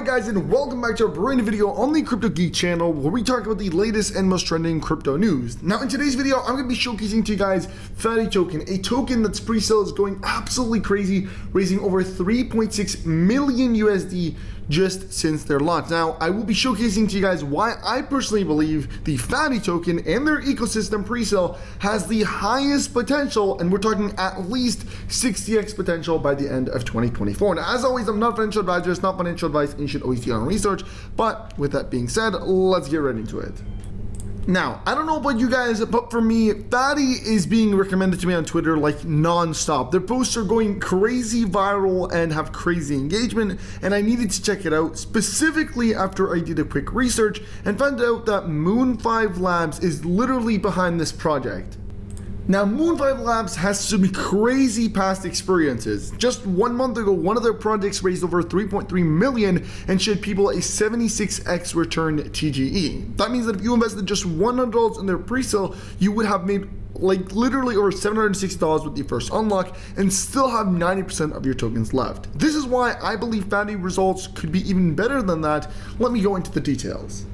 Alright guys, and welcome back to a brand new video on the Crypto Geek channel where we talk about the latest and most trending crypto news. Now in today's video, I'm going to be showcasing to you guys Fatty token, a token that's pre-sale is going absolutely crazy, raising over 3.6 million USD just since their launch. Now, I will be showcasing to you guys why I personally believe the Fatty token and their ecosystem pre-sale has the highest potential, and we're talking at least 60x potential by the end of 2024. Now, as always, I'm not a financial advisor, it's not financial advice, and you should always do your own research. But with that being said, let's get right into it. Now, I don't know about you guys, but for me, Fatty is being recommended to me on Twitter like non-stop. Their posts are going crazy viral and have crazy engagement, and I needed to check it out, specifically after I did a quick research and found out that Moon 5 Labs is literally behind this project. Now, Moon 5 Labs has some crazy past experiences. Just 1 month ago, one of their projects raised over 3.3 million and showed people a 76x return TGE. That means that if you invested just $100 in their pre-sale, you would have made like literally over $760 with the first unlock and still have 90% of your tokens left. This is why I believe Fatty results could be even better than that. Let me go into the details.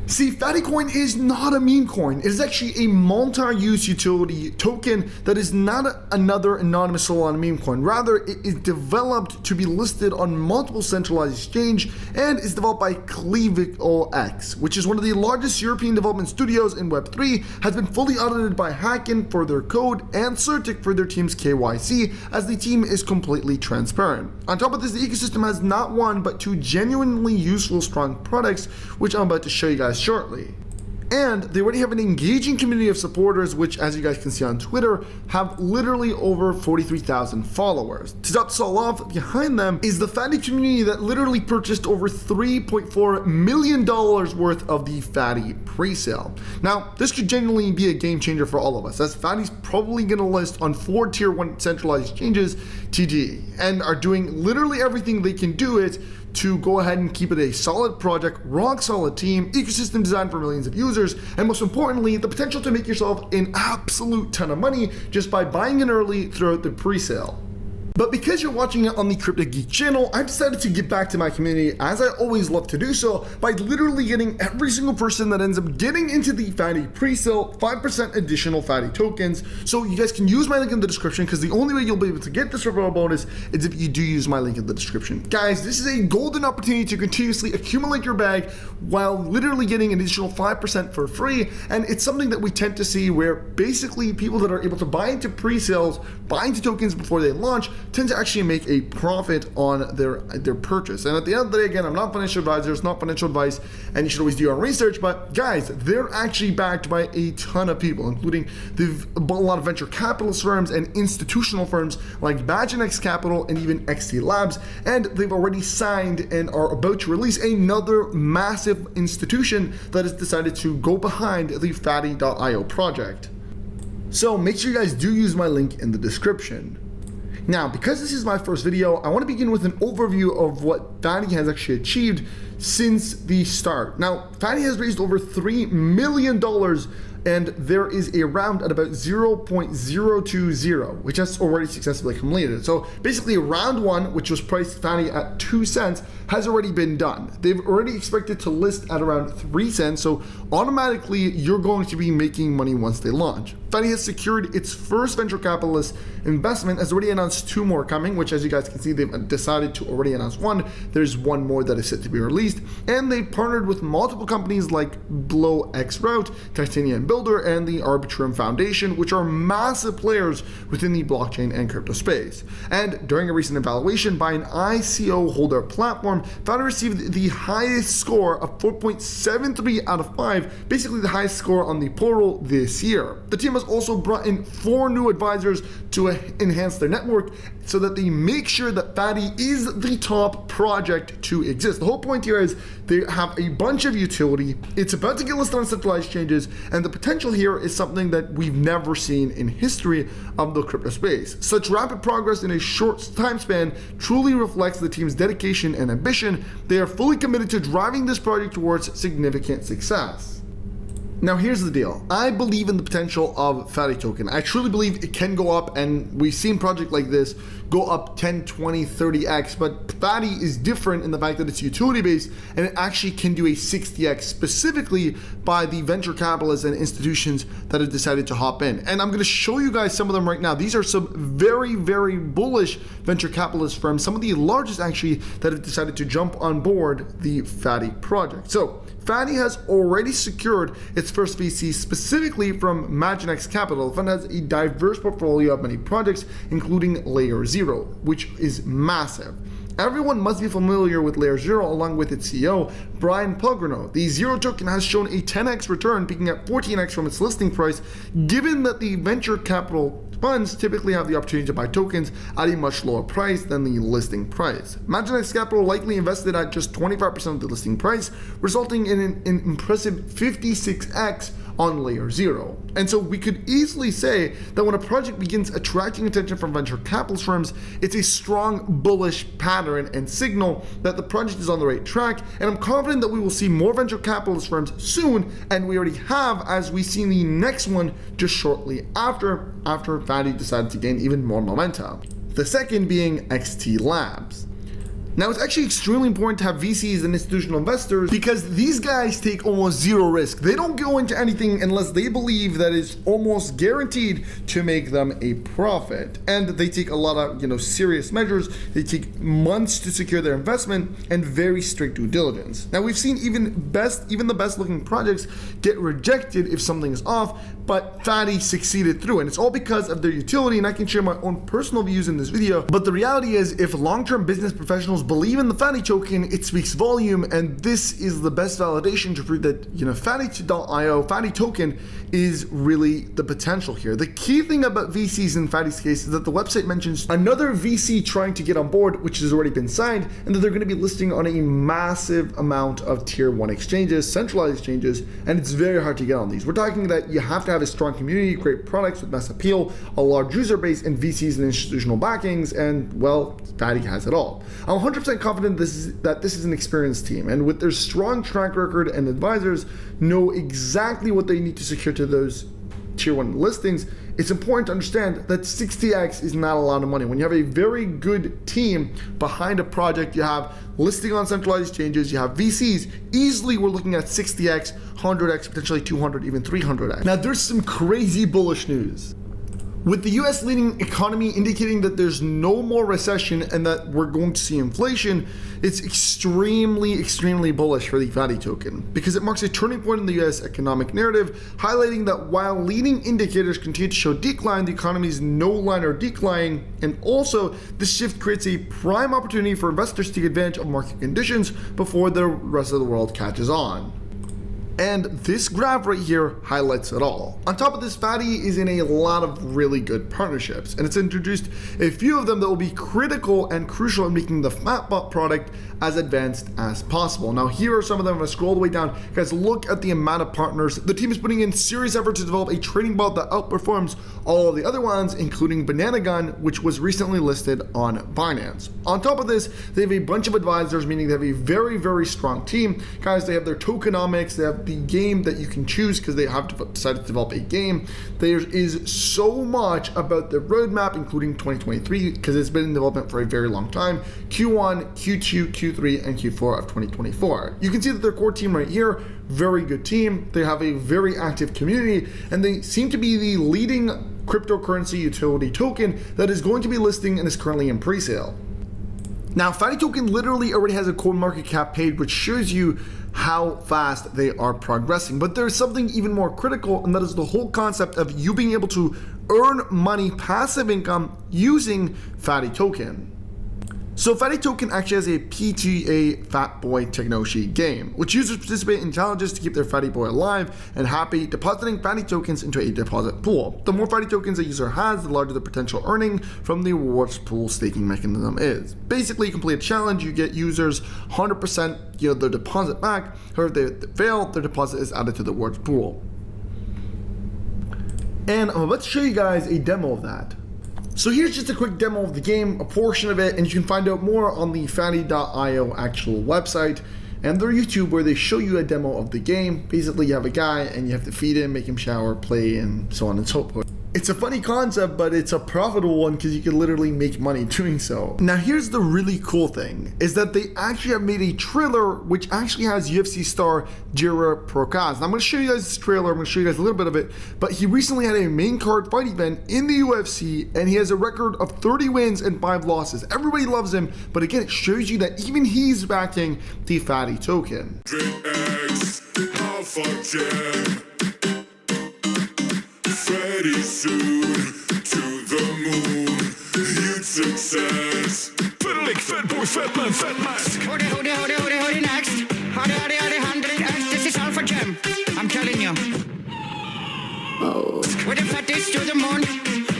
See, Fatty coin is not a meme coin. It is actually a multi-use utility token that is not another anonymous Solana meme coin. Rather, it is developed to be listed on multiple centralized exchange and is developed by CryptoAlliance, which is one of the largest European development studios in Web3, has been fully audited by Hacken for their code and Certic for their team's KYC, as the team is completely transparent. On top of this, the ecosystem has not one but two genuinely useful, strong products, which I'm about to show you guys shortly. And they already have an engaging community of supporters, which, as you guys can see on Twitter, have literally over 43,000 followers. To top this all off, behind them is the Fatty community that literally purchased over $3.4 million worth of the Fatty pre-sale. Now, this could genuinely be a game changer for all of us, as Fatty's probably going to list on 4 tier 1 centralized exchanges TGE, and are doing literally everything they can do it to go ahead and keep it a solid project, rock solid team, ecosystem designed for millions of users, and most importantly, the potential to make yourself an absolute ton of money just by buying in early throughout the pre-sale. But because you're watching it on the Crypto Geek channel, I've decided to give back to my community, as I always love to do so, by literally getting every single person that ends up getting into the Fatty pre-sale 5% additional Fatty tokens. So you guys can use my link in the description, because the only way you'll be able to get this referral bonus is if you do use my link in the description. Guys, this is a golden opportunity to continuously accumulate your bag while literally getting an additional 5% for free. And it's something that we tend to see where basically people that are able to buy into pre-sales, buy into tokens before they launch, tend to actually make a profit on their purchase. And at the end of the day, again, I'm not financial advisor, it's not financial advice, and you should always do your own research, but guys, they're actually backed by a ton of people, including a lot of venture capitalist firms and institutional firms like Badge and X Capital and even XT Labs, and they've already signed and are about to release another massive institution that has decided to go behind the Fatty.io project. So make sure you guys do use my link in the description. Now, because this is my first video, I want to begin with an overview of what Fatty has actually achieved since the start. Now, Fatty has raised over $3 million, and there is a round at about 0.020, which has already successfully completed. So basically round 1, which was priced Fatty at 2 cents, has already been done. They've already expected to list at around 3 cents, so automatically you're going to be making money once they launch. Fatty has secured its first venture capitalist investment, has already announced 2 more coming, which, as you guys can see, they've decided to already announce 1. There's 1 more that is set to be released, and they've partnered with multiple companies like Blow X Route, Titanium Builder, and the Arbitrum Foundation, which are massive players within the blockchain and crypto space. And during a recent evaluation by an ICO holder platform, Fatty received the highest score of 4.73 out of 5, basically the highest score on the portal this year. The team has also brought in 4 new advisors to enhance their network so that they make sure that Fatty is the top project to exist. The whole point here is they have a bunch of utility, it's about to get listed on centralized exchanges, and the potential here is something that we've never seen in history of the crypto space. Such rapid progress in a short time span truly reflects the team's dedication and ambition. They are fully committed to driving this project towards significant success. Now here's the deal. I believe in the potential of Fatty token. I truly believe it can go up, and we've seen projects like this go up 10, 20, 30x, but Fatty is different in the fact that it's utility based and it actually can do a 60x specifically by the venture capitalists and institutions that have decided to hop in. And I'm going to show you guys some of them right now. These are some very, very bullish venture capitalist firms, some of the largest actually, that have decided to jump on board the Fatty project. So Fatty has already secured its first VC specifically from Maginx Capital. The fund has a diverse portfolio of many projects, including Layer Zero, which is massive. Everyone must be familiar with Layer Zero along with its CEO, Brian Pellegrino. The Zero token has shown a 10x return, peaking at 14x from its listing price, given that the venture capital funds typically have the opportunity to buy tokens at a much lower price than the listing price. Maginx Capital likely invested at just 25% of the listing price, resulting in an impressive 56x on Layer Zero. And so we could easily say that when a project begins attracting attention from venture capitalist firms, it's a strong bullish pattern and signal that the project is on the right track. And I'm confident that we will see more venture capitalist firms soon, and we already have, as we see the next one just shortly after Fatty decided to gain even more momentum. The second being XT Labs. Now, it's actually extremely important to have VCs and institutional investors because these guys take almost zero risk. They don't go into anything unless they believe that it's almost guaranteed to make them a profit. And they take a lot of, serious measures. They take months to secure their investment and very strict due diligence. Now, we've seen even the best looking projects get rejected if something is off, but Fatty succeeded through, and it's all because of their utility. And I can share my own personal views in this video, but the reality is if long-term business professionals believe in the Fatty token, it speaks volume, and this is the best validation to prove that Fatty.io, Fatty token is really the potential here. The key thing about VCs in Fatty's case is that the website mentions another VC trying to get on board, which has already been signed, and that they're going to be listing on a massive amount of tier 1 exchanges, centralized exchanges, and it's very hard to get on these. We're talking that you have to have a strong community, great products with mass appeal, a large user base, and VCs and institutional backings, and well, Fatty has it all. I'm 100% confident that this is an experienced team, and with their strong track record and advisors know exactly what they need to secure to those tier 1 listings. It's important to understand that 60x is not a lot of money. When you have a very good team behind a project, you have listing on centralized exchanges, you have VCs, easily we're looking at 60x, 100x, potentially 200, even 300x. Now there's some crazy bullish news. With the US leading economy indicating that there's no more recession and that we're going to see inflation, it's extremely bullish for the Fatty token because it marks a turning point in the US economic narrative, highlighting that while leading indicators continue to show decline, the economy is no longer declining, and also this shift creates a prime opportunity for investors to take advantage of market conditions before the rest of the world catches on. And this graph right here highlights it all. On top of this, Fatty is in a lot of really good partnerships, and it's introduced a few of them that will be critical and crucial in making the Fatbot product as advanced as possible. Now, here are some of them. I'm gonna scroll all the way down. Guys, look at the amount of partners. The team is putting in serious effort to develop a trading bot that outperforms all of the other ones, including Banana Gun, which was recently listed on Binance. On top of this, they have a bunch of advisors, meaning they have a very strong team. Guys, they have their tokenomics, they have the game that you can choose because they have decided to develop a game. There is so much about the roadmap, including 2023, because it's been in development for a very long time. Q1, Q2, Q3, and Q4 of 2024. You can see that their core team right here, very good team. They have a very active community, and they seem to be the leading cryptocurrency utility token that is going to be listing and is currently in pre-sale. Now, Fatty token literally already has a CoinMarketCap page, which shows you how fast they are progressing. But there's something even more critical, and that is the whole concept of you being able to earn money, passive income, using Fatty token. So Fatty token actually has a PTA Fat Boy Technoshi game, which users participate in challenges to keep their Fatty Boy alive and happy, depositing Fatty tokens into a deposit pool. The more Fatty tokens a user has, the larger the potential earning from the rewards pool staking mechanism is. Basically, you complete a challenge, you get users 100% their deposit back. However, if they fail, their deposit is added to the rewards pool. And I'm about to show you guys a demo of that. So here's just a quick demo of the game, a portion of it, and you can find out more on the Fatty.io actual website and their YouTube, where they show you a demo of the game. Basically, you have a guy and you have to feed him, make him shower, play, and so on and so forth. It's a funny concept, but it's a profitable one because you can literally make money doing so. Now here's the really cool thing, is that they actually have made a trailer which actually has UFC star Jira Prokaz. Now I'm going to show you guys this trailer, I'm going to show you guys a little bit of it, but he recently had a main card fight event in the UFC and he has a record of 30 wins and 5 losses. Everybody loves him, but again, it shows you that even he's backing the Fatty token. Ready soon to the moon. Huge success. Fiddling, fat boy, fat man, fat mask. Howdy next. Howdy 100x. This is all for Jim. I'm telling you. With the fatties to the moon.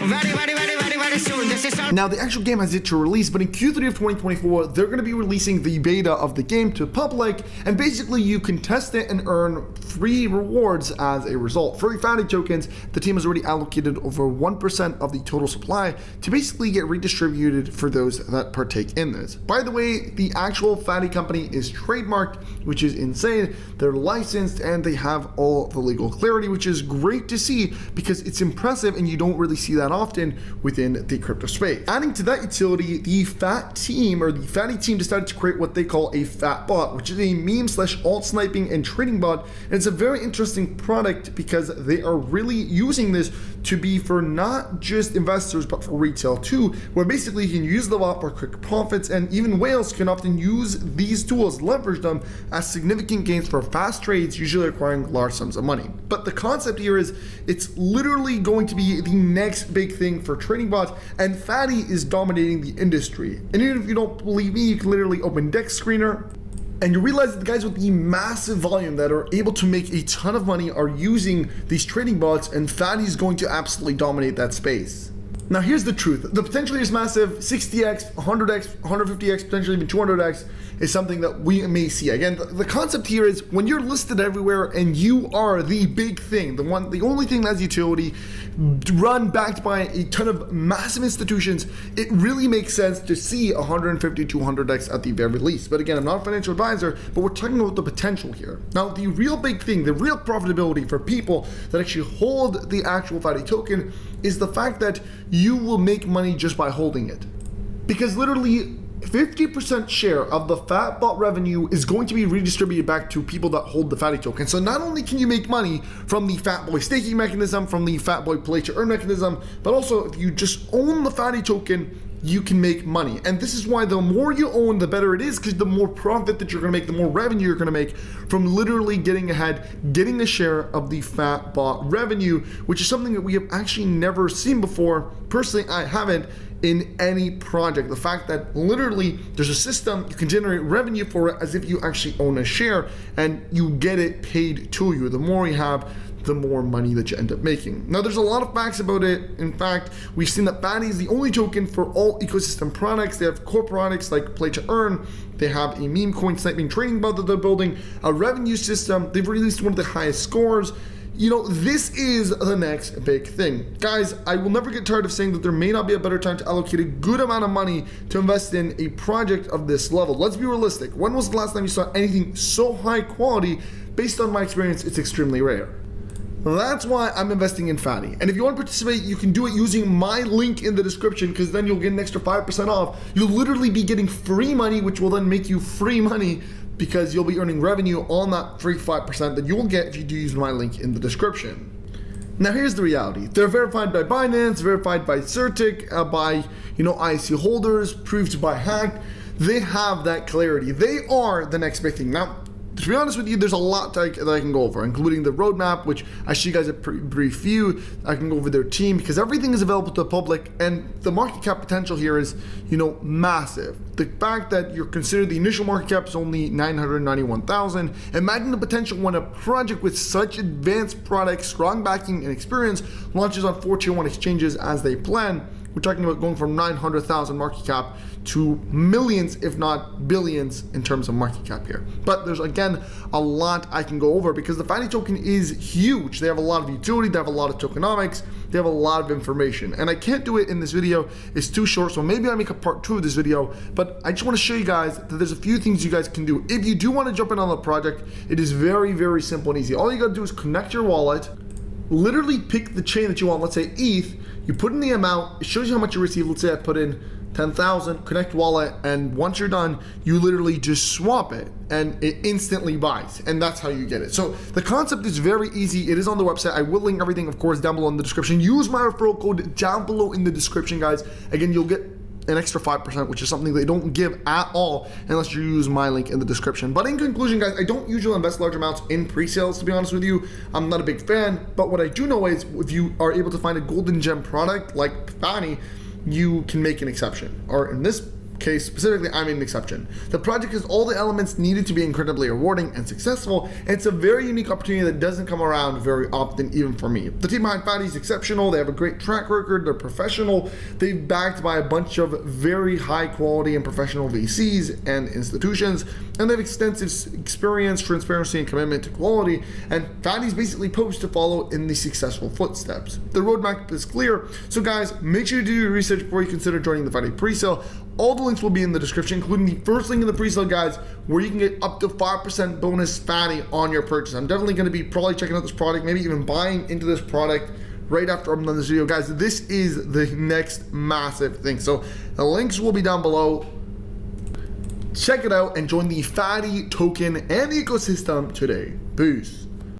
Very soon. This is all. Now the actual game has yet to release, but in Q3 of 2024, they're going to be releasing the beta of the game to public, and basically you can test it and earn free rewards as a result. For Fatty tokens, the team has already allocated over 1% of the total supply to basically get redistributed for those that partake in this. By the way, the actual Fatty company is trademarked, which is insane. They're licensed and they have all the legal clarity, which is great to see because it's impressive and you don't really see that often within the crypto space. Adding to that utility, the Fatty team decided to create what they call a Fat bot, which is a meme / alt sniping and trading bot. And it's a very interesting product because they are really using this to be for not just investors but for retail too, where basically you can use the bot for quick profits, and even whales can often use these tools, leverage them as significant gains for fast trades, usually requiring large sums of money. But the concept here is it's literally going to be the next big thing for trading bots, and Fatty is dominating the industry. And even if you don't believe me, you can literally open Dex Screener and you realize that the guys with the massive volume that are able to make a ton of money are using these trading bots, and Fatty is going to absolutely dominate that space. Now here's the truth, the potential is massive. 60x, 100x, 150x, potentially even 200x is something that we may see. Again, the concept here is when you're listed everywhere and you are the big thing, the only thing that has utility, run backed by a ton of massive institutions, it really makes sense to see 150 to 200x at the very least. But again, I'm not a financial advisor, but we're talking about the potential here. Now the real big thing, the real profitability for people that actually hold the actual Fatty token is the fact that you will make money just by holding it. Because literally 50% share of the Fat bot revenue is going to be redistributed back to people that hold the Fatty token. So not only can you make money from the Fat Boy staking mechanism, from the Fat Boy play to earn mechanism, but also if you just own the Fatty token, you can make money. And this is why the more you own, the better it is, because the more profit that you're gonna make, the more revenue you're gonna make from literally getting ahead, getting a share of the Fat bot revenue, which is something that we have actually never seen before. Personally, I haven't in any project. The fact that literally there's a system, you can generate revenue for it as if you actually own a share and you get it paid to you. The more you have, the more money that you end up making. Now there's a lot of facts about it. In fact, we've seen that Fatty is the only token for all ecosystem products. They have core products like play to earn, they have a meme coin sniping trading bot that they're building, a revenue system, they've released one of the highest scores. You know, this is the next big thing. Guys, I will never get tired of saying that there may not be a better time to allocate a good amount of money to invest in a project of this level. Let's be realistic. When was the last time you saw anything so high quality? Based on my experience, it's extremely rare. That's why I'm investing in Fatty. And if you want to participate, you can do it using my link in the description, because then you'll get an extra 5% off. You'll literally be getting free money, which will then make you free money because you'll be earning revenue on that free 5% that you will get if you do use my link in the description. Now here's the reality. They're verified by Binance, verified by Certic, by IC holders, proved by Hacked. They have that clarity. They are the next big thing. Now, to be honest with you, there's a lot that I can go over, including the roadmap, which I show you guys a brief view. I can go over their team because everything is available to the public, and the market cap potential here is, massive. The fact that you're considered the initial market cap is only 991,000. Imagine the potential when a project with such advanced products, strong backing, and experience launches on 4 tier 1 exchanges as they plan. We're talking about going from 900,000 market cap to millions, if not billions, in terms of market cap here. But there's, again, a lot I can go over because the Fatty token is huge. They have a lot of utility, they have a lot of tokenomics, they have a lot of information. And I can't do it in this video, it's too short, so maybe I make a part 2 of this video. But I just want to show you guys that there's a few things you guys can do. If you do want to jump in on the project, it is very, very simple and easy. All you got to do is connect your wallet, literally pick the chain that you want. Let's say ETH, you put in the amount, it shows you how much you receive. Let's say I put in 10,000, connect wallet, and once you're done, you literally just swap it and it instantly buys, and that's how you get it. So the concept is very easy. It is on the website. I will link everything, of course, down below in the description. Use my referral code down below in the description, guys. Again, you'll get an extra 5%, which is something they don't give at all unless you use my link in the description. But in conclusion, guys, I don't usually invest large amounts in pre-sales, to be honest with you. I'm not a big fan, but what I do know is if you are able to find a golden gem product like Fanny, you can make an exception. Or in this case specifically, I made an exception. The project has all the elements needed to be incredibly rewarding and successful, and it's a very unique opportunity that doesn't come around very often, even for me. The team behind Fanny is exceptional. They have a great track record. They're professional. They're backed by a bunch of very high quality and professional VCs and institutions, and they have extensive experience, transparency, and commitment to quality, and Fanny's basically posed to follow in the successful footsteps. The roadmap is clear, so guys, make sure you do your research before you consider joining the Fanny pre-sale. All the links will be in the description, including the first link in the pre-sale, guys, where you can get up to 5% bonus Fanny on your purchase. I'm definitely going to be probably checking out this product, maybe even buying into this product right after I'm done this video. Guys, this is the next massive thing. So the links will be down below. Check it out and join the Fanny token and ecosystem today. Peace.